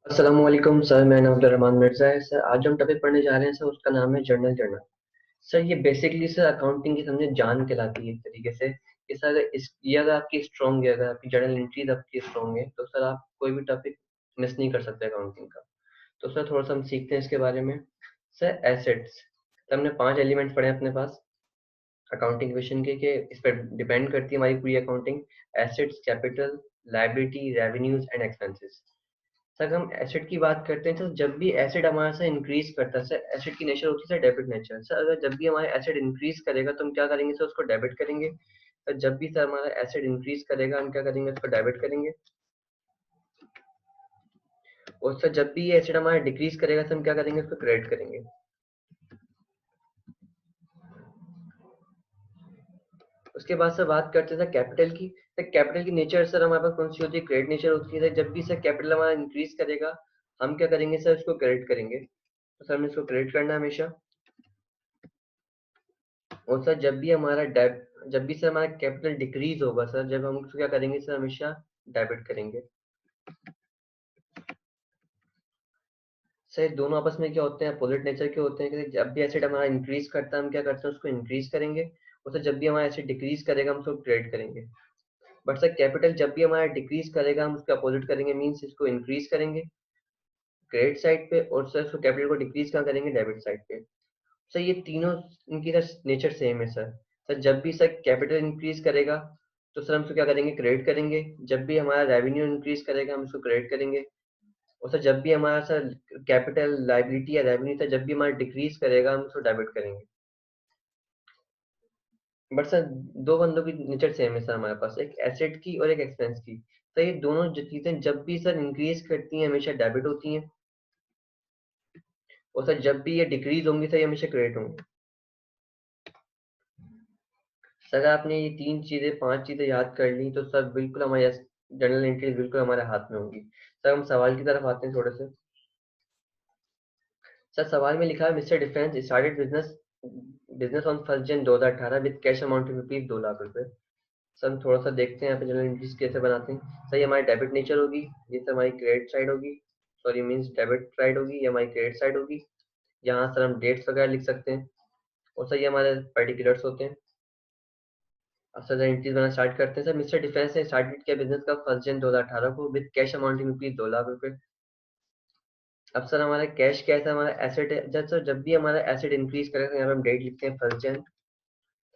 अस्सलाम वालेकुम सर। मैं नाम अब्दुल रहमान मिर्जा है सर। आज हम टॉपिक पढ़ने जा रहे हैं सर, उसका नाम है जर्नल जर्नल। सर ये बेसिकली सर अकाउंटिंग की समझे जान कहलाती है एक तरीके से कि सर ये अगर आपकी स्ट्रॉन्ग है, अगर आपकी जर्नल एंट्रीज आपकी स्ट्रॉन्ग है तो सर आप कोई भी टॉपिक मिस नहीं कर सकते अकाउंटिंग का। तो सर थोड़ा सा हम सीखते हैं इसके बारे में। सर एसेट्स, तो हमने 5 एलिमेंट्स पढ़े हैं अपने पास अकाउंटिंग क्वेश्चन के कि इस पर डिपेंड करती है हमारी पूरी accounting. Assets, capital, liability, revenues and expenses. Sir हम एसिड की बात करते हैं तो जब भी एसिड हमारा सर इंक्रीज करता है, सर एसिड की नेचर होती है सर डेबिट नेचर। सर अगर जब भी हमारा एसिड इंक्रीज करेगा तो हम क्या करेंगे सर, उसको डेबिट करेंगे। सर जब भी सर हमारा एसिड इंक्रीज करेगा हम क्या करेंगे, उसको डेबिट करेंगे। और सर जब भी ये एसिड हमारा डिक्रीज करेगा तो हम क्या करेंगे, उसको क्रेडिट करेंगे। उसके बाद सर बात करते हैं सर कैपिटल की। सर कैपिटल की नेचर सर हमारे पास कौन सी होती है, क्रेडिट नेचर होती है। सर जब भी सर कैपिटल हमारा इंक्रीज करेगा हम क्या करेंगे सर, उसको क्रेडिट करेंगे। तो सर हमें इसको क्रेडिट करना है हमेशा। और सर जब भी सर हमारा कैपिटल डिक्रीज होगा सर, जब हम उसको क्या करेंगे सर, हमेशा डेबिट करेंगे। सर दोनों आपस में क्या होते हैं, अपोजिट नेचर के होते हैं कि जब भी एसिड हमारा इंक्रीज करता है हम क्या करते हैं, उसको इंक्रीज करेंगे। और सर जब भी हमारा एसिड डिक्रीज करेगा हम उसको क्रेडिट करेंगे। बट सर कैपिटल जब भी हमारा डिक्रीज करेगा हम उसको अपोजिट करेंगे, मीन्स इसको इंक्रीज करेंगे क्रेडिट साइड पे, और सर इसको कैपिटल को डिक्रीज कहाँ करेंगे, डेबिट साइड पे। सर ये तीनों इनकी सर नेचर सेम है सर। सर जब भी सर कैपिटल इंक्रीज करेगा तो सर हम इसको क्या करेंगे, क्रेडिट करेंगे। जब भी हमारा रेवेन्यू इंक्रीज करेगा हम इसको क्रेडिट करेंगे। और सर जब भी हमारा सर कैपिटल लाइबिलिटी या रेवेन्यू था जब भी हमारा डिक्रीज करेगा हम उसको डेबिट करेंगे। बट सर दो बंदों की नेचर सेम है सर हमारे पास, एक एसेट की और एक एक्सपेंस की। तो ये दोनों जो चीजें जब भी सर इंक्रीज करती हैं हमेशा डेबिट होती हैं। और सर जब भी ये डिक्रीज होंगी सर ये हमेशा क्रेडिट होंगी। सर आपने ये 3 चीजें 5 चीजें याद कर ली तो सर बिल्कुल हमारे जर्नल एंट्रीज बिल्कुल हमारे हाथ में होंगी। सर हम सवाल की तरफ आते हैं थोड़े से। सर सवाल में लिखा है mister defence started business business on 1 January 2018 with cash amount rupees 2 lakh रुपए। सर हम थोड़ा सा देखते हैं यहाँ पे जर्नल एंट्रीज कैसे बनाते हैं। सर ये हमारी डेबिट नेचर होगी, ये सर हमारी क्रेडिट साइड होगी, सॉरी मीन्स डेबिट साइड होगी, ये हमारी क्रेडिट साइड होगी। यहाँ सर हम डेट्स वगैरह लिख सकते हैं। और सर ये हमारे पर्टिकुलर्स होते हैं। अब सर एंट्रीज बनाना स्टार्ट करते हैं। सर मिस्टर डिफेंस ने स्टार्टेड किया बिजनेस का 1 जनवरी 2018 को with cash amounting rupees 2 lakh रुपए। अब सर हमारा कैश क्या है, हमारा एसेट है। जब सर जब भी हमारा एसेट इंक्रीज करेगा यहाँ पे हम डेट लिखते हैं 1 जन।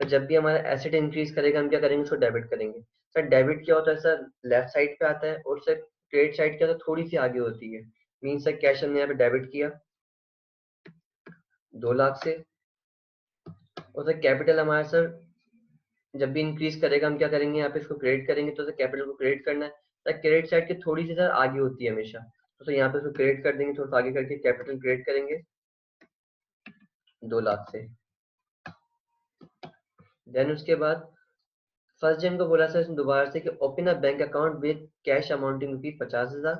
तो जब भी हमारा एसेट इंक्रीज करेगा हम क्या करेंगे, उसको डेबिट करेंगे। सर डेबिट क्या होता है सर, लेफ्ट साइड पे आता है। और सर क्रेडिट साइड क्या होता है, थोड़ी सी आगे होती है। मीन सर कैश हमने यहाँ पे डेबिट किया 2 लाख से। और सर कैपिटल हमारा सर जब भी इंक्रीज करेगा हम क्या करेंगे, यहाँ पे इसको क्रेडिट करेंगे। तो सर कैपिटल को क्रेडिट करना है। सर क्रेडिट साइड की थोड़ी सी सर आगे होती है हमेशा। तो सर यहाँ पे इसको क्रेडिट कर देंगे, थोड़ा सा आगे करके कैपिटल क्रेडिट करेंगे 2 लाख से। देन उसके बाद 1 जन को बोला सर इसने दोबारा से कि open a bank account with cash amounting rupees 50,000।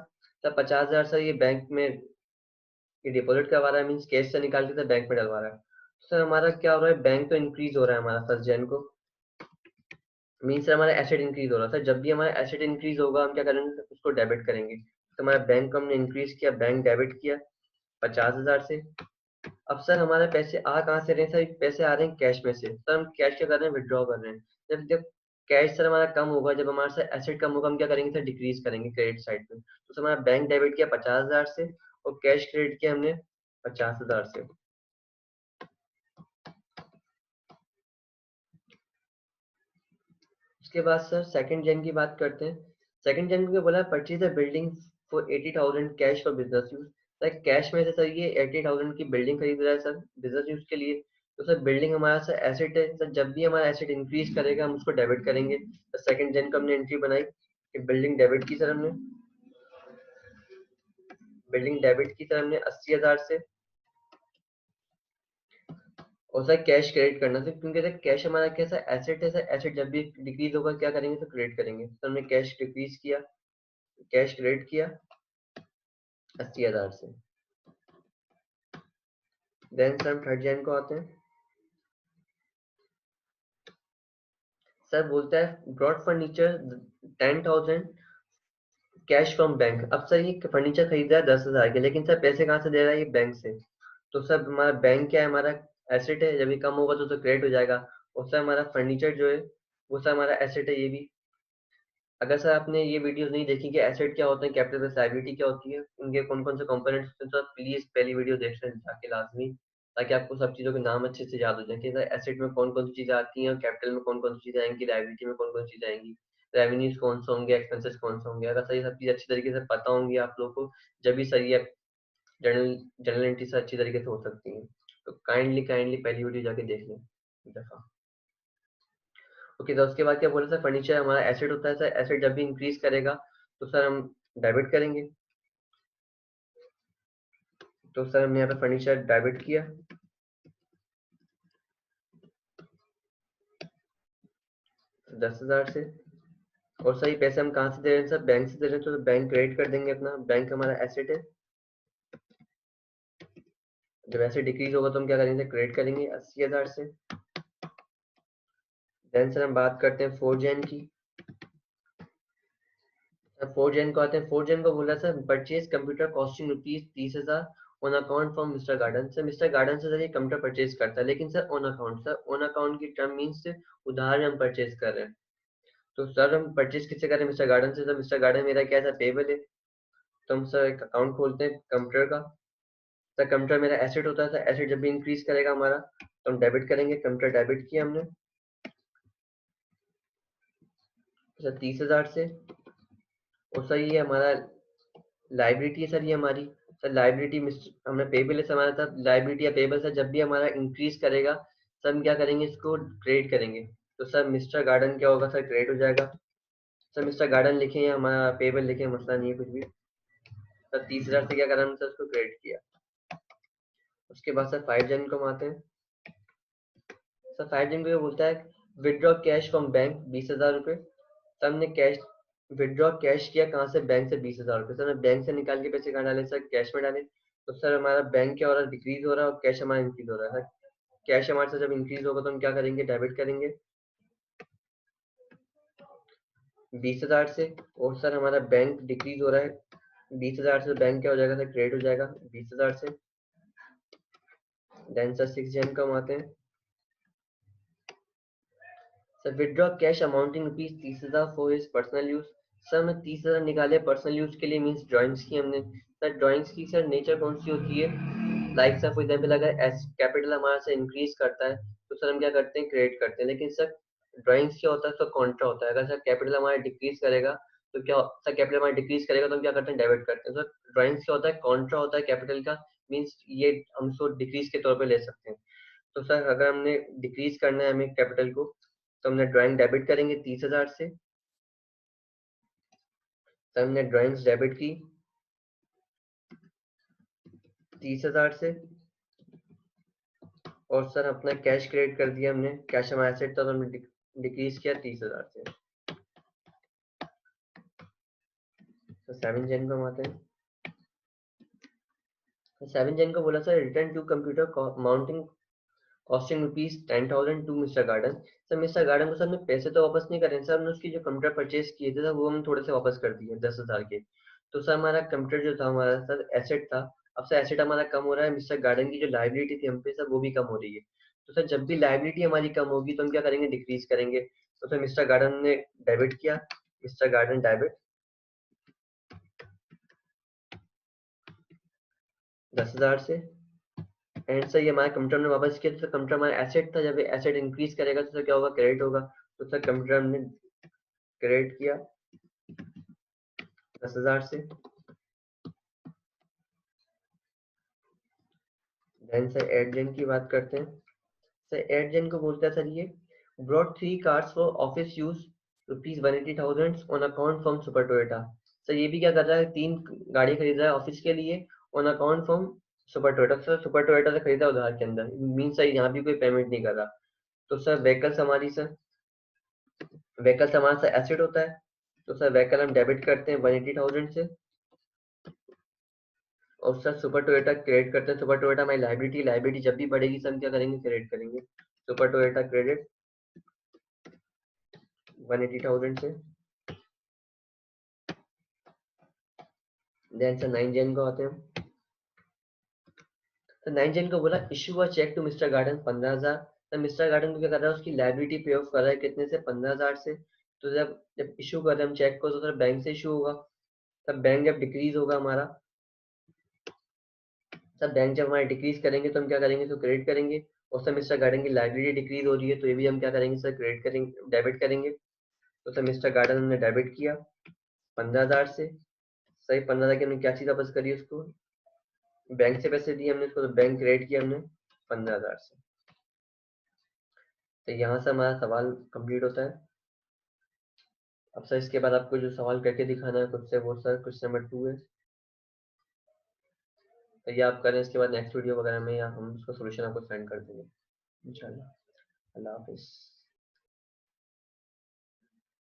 Sir 50,000 sir ये बैंक में ये डिपॉजिट करवा रहा है, मीन्स कैश से निकाल के सर बैंक में डलवा रहा है। तो सर हमारा क्या हो रहा है, बैंक तो इंक्रीज हो रहा है हमारा 1 जन को, मीन्स सर हमारा एसेट इंक्रीज हो रहा है। सर जब भी हमारा एसेट इंक्रीज होगा हम क्या करेंगे, तो उसको डेबिट करेंगे। तो हमारा बैंक को हमने इंक्रीज किया, बैंक डेबिट किया 50,000 से। अब सर हमारे पैसे आ कहाँ से रहे हैं, सर पैसे आ रहे हैं कैश में से। सर हम कैश क्या कर रहे हैं, विड्रॉ कर रहे हैं। जब जब कैश सर हमारा कम होगा, जब हमारा सर एसेट कम होगा हम क्या करेंगे सर, डिक्रीज करेंगे क्रेडिट साइड पे। तो सर हमारा बैंक डेबिट किया 50,000 से और कैश क्रेडिट किया हमने 50,000 से। उसके बाद सर सेकंड जेन की बात करते हैं। सेकंड जेन को बोला purchase a building for 80,000 cash for business use. Sir cash में से सर ये 80,000 की बिल्डिंग खरीद रहा है सर बिजनेस यूज के लिए। तो सर बिल्डिंग हमारा सर एसेट है। सर जब भी हमारा एसेट इंक्रीज करेगा हम उसको डेबिट करेंगे। तो सेकंड जेन को हमने एंट्री बनाई कि बिल्डिंग डेबिट की सर हमने, बिल्डिंग डेबिट की सर हमने 80,000 से। और सर कैश क्रेडिट करना सर, क्योंकि सर कैश हमारा कैसा एसेट है। सर एसेट जब भी डिक्रीज होगा क्या करेंगे, तो क्रेडिट करेंगे। तो हमने कैश डिक्रीज किया, कैश क्रेडिट किया 80,000 से। देन सर हम थर्ड जेन को आते हैं। सर बोलता है brought furniture 10,000 cash from bank. अब सर ये फर्नीचर खरीदा है 10,000 के, लेकिन सर पैसे कहाँ से दे रहा है? ये बैंक से। तो सर हमारा बैंक क्या है? हमारा एसेट है। जब ये कम होगा तो क्रेडिट हो जाएगा। और सर हमारा फर्नीचर जो है वो सर हमारा एसेट है ये भी। अगर सर आपने ये वीडियोस नहीं देखी कि एसेट क्या होते हैं, कैपिटल प्लस लायबिलिटी क्या होती है, इनके कौन कौन से कंपोनेंट्स होते हैं, तो आप प्लीज पहली वीडियो देख लें जाके लाजमी, ताकि आपको सब चीज़ों के नाम अच्छे से याद हो जाए कि सर एसेट में कौन कौन सी चीज़ें आती हैं और कैपिटल में कौन कौन सी चीज़ें आएंगी, लायबिलिटी में कौन कौन सी चीज़ें आएंगी, रेवेन्यूज कौन से होंगे, एक्सपेंसेस कौन से होंगे। अगर सर ये सब चीज़ अच्छी तरीके से पता होंगी आप लोगों को, जब भी सर ये जनरल जनरल एंट्री से अच्छी तरीके से हो सकती है। तो काइंडली काइंडली पहली वीडियो जाके देख लें एक दफ़ा। ओके, तो उसके बाद क्या बोला सर? फर्नीचर हमारा एसेट होता है सर। एसेट जब भी इंक्रीज करेगा तो सर हम डेबिट करेंगे। तो सर हमने यहाँ पे फर्नीचर डेबिट किया 10,000 से। और सर ये पैसे हम कहाँ से दे रहे हैं? सर बैंक से दे रहे हैं, तो बैंक क्रेडिट कर देंगे अपना। बैंक हमारा एसेट है। जब एसेट डिक्रीज होगा तो हम क्या करेंगे? क्रेडिट करेंगे 80,000 से। देन सर हम बात करते हैं 4 जैन की। 4 जैन को आते हैं। 4 जैन को बोला sir purchase computer costing ₹30,000 on account from mister Garden. Sir Mr garden से सर ये कंप्यूटर परचेज करता है, लेकिन sir on account. Sir on account की टर्म मीन्स उधार में हम परचेज कर रहे हैं। तो सर हम परचेज किससे करें? मिस्टर गार्डन से। सर मिस्टर गार्डन मेरा क्या है सर? पेबल है। तो हम सर एक अकाउंट खोलते हैं कंप्यूटर का। सर कंप्यूटर मेरा एसेट होता है। सर एसेट जब भी इंक्रीज करेगा हमारा तो हम डेबिट करेंगे। कंप्यूटर डेबिट किया हमने सर 30,000 से। और सर ये हमारा लाइबिलिटी है सर, ये हमारी। सर लाइबिलिटी हमने पेबल है सर हमारा। था लाइबिलिटी या पेबल सर जब भी हमारा इंक्रीज करेगा सर हम क्या करेंगे? इसको क्रेडिट करेंगे। तो सर मिस्टर गार्डन क्या होगा सर? क्रेडिट हो जाएगा। सर मिस्टर गार्डन लिखें या हमारा पेबल लिखें, मसला नहीं है कुछ भी। सर 30,000 से क्या करा हमने? सर उसको क्रेडिट किया। उसके बाद सर 5 जन को हम आते हैं। सर 5 जन को ये बोलता है विदड्रॉ कैश फ्रॉम बैंक 20,000 रुपये। सर हमने कैश विदड्रॉ कैश किया कहाँ से? बैंक से 20,000 रुपये। सर हमने बैंक से निकाल के पैसे कहाँ डाले? सर कैश में डाले। तो सर हमारा बैंक क्या हो रहा है? डिक्रीज हो रहा है और कैश हमारा इंक्रीज हो रहा है। कैश हमारे से जब इंक्रीज होगा तो हम क्या करेंगे? डेबिट करेंगे 20,000 से। और सर हमारा बैंक डिक्रीज हो रहा है 20,000 से। बैंक क्या हो जाएगा सर? क्रेडिट हो जाएगा 20,000 से। देन सर 6 जन को हम आते हैं। Sir withdraw cash amounting ₹30,000 for his personal use. Sir हमने 30,000 निकाले पर्सनल यूज के लिए, मीन्स ड्राइंग्स की हमने। सर ड्राइंग्स की सर नेचर कौन सी होती है? लाइक सर फॉर एग्जाम्पल अगर एस कैपिटल हमारा से इंक्रीज करता है तो सर हम क्या करते हैं? क्रेडिट करते हैं। लेकिन सर ड्राइंग्स क्या होता है? सर कॉन्ट्रा होता है। अगर सर कैपिटल हमारा डिक्रीज करेगा तो क्या सर कैपिटल हमारा डिक्रीज करेगा तो हम क्या करते हैं? डेबिट करते हैं। सर ड्राइंग्स क्या होता है? कॉन्ट्रा होता है कैपिटल का। मीन्स ये हम इसको डिक्रीज के तौर पे ले सकते हैं। तो सर अगर हमने डिक्रीज करना है हमें कैपिटल को तो हमने ड्राइंग डेबिट करेंगे 30,000 से। सर हमने ड्राइंग्स डेबिट की 30,000 से। और सर अपना कैश क्रेडिट कर दिया हमने। कैश हमारा एसेट था तो हमने डिक्रीज किया 30,000 से। तो 7 जन को हम आते हैं। 7 जन को बोला sir return to computer mounting costing ₹10,000 to Mr Garden. Sir Mr Garden को सर हमने पैसे तो वापस नहीं करे सर। हमने उसकी जो कंप्यूटर परचेज किए थे सर वो हम थोड़े से वापस कर दिए 10,000 के। तो सर हमारा कंप्यूटर जो था हमारा सर एसेट था। अब सर एसेट हमारा कम हो रहा है। मिस्टर गार्डन की जो लाइबिलिटी थी हम पे सर वो भी कम हो रही है। तो सर जब भी लाइबिलिटी हमारी कम होगी तो हम क्या करेंगे? डिक्रीज करेंगे। तो सर मिस्टर गार्डन ने डेबिट किया। मिस्टर गार्डन डेबिट 10,000 से। एंड सर ये हमारे कंप्यूटर ने वापस किया। तो सर कंप्यूटर हमारा एसेट था। जब एसेट इंक्रीज करेगा तो सर क्या होगा? क्रेडिट होगा। तो सर कंप्यूटर हमने क्रेडिट किया 10,000 से। देन सर 8 जन की बात करते हैं। सर 8 जन को बोलता है सर ये brought 3 cars for office use ₹180,000 on account from Super Toyota. Sir ये भी क्या कर रहा है? 3 गाड़ी खरीद रहा है ऑफिस के लिए on account from Super Toyota. Sir super Toyota से खरीदा उधार के अंदर, मीन सर यहाँ भी कोई पेमेंट नहीं कर रहा। तो सर व्हीकल्स हमारी सर व्हीकल्स हमारा सर एसेट होता है। तो सर व्हीकल हम डेबिट करते हैं 180,000 से। और सर सुपर टोयोटा क्रेडिट करते हैं। सुपर टोयोटा हमारी लाइबिलिटी। लाइबिलिटी जब भी बढ़ेगी सर हम क्या करेंगे? क्रेडिट करेंगे। सुपर टोयोटा क्रेडिट 180,000 से। देन सर 9 जन को आते हैं। तो 9 जन को बोला issue a cheque to Mr Garden 15,000। तो मिस्टर गार्डन को क्या कर रहा है, उसकी लाइबिलिटी पे ऑफ कर रहा है कितने से, 15,000 से। तो जब जब इशू कर रहे हैं हम चेक को, तो सर बैंक से इशू होगा। तब बैंक जब डिक्रीज होगा हमारा, तब बैंक जब हमारे डिक्रीज करेंगे तो हम क्या करेंगे, तो क्रेडिट करेंगे। और सर मिस्टर गार्डन की लाइबिलिटी डिक्रीज हो रही है, तो ये भी हम क्या करेंगे सर, क्रेडिट करेंगे, डेबिट करेंगे। तो सर मिस्टर गार्डन हमने डेबिट किया 15,000 से। सही, 15,000 की हमने क्या चीज वापस करी उसको, बैंक से पैसे दिए हमने उसको, तो बैंक क्रेडिट किया हमने 15,000 से। तो यहाँ से हमारा सवाल कंप्लीट होता है। अब सर इसके बाद आपको जो सवाल करके दिखाना है खुद से, वो सर क्वेश्चन नंबर 2 है। तो ये आप करें, इसके बाद नेक्स्ट वीडियो वगैरह में या हम उसका सोल्यूशन आपको सेंड कर देंगे इंशाल्लाह। अल्लाह हाफिज़।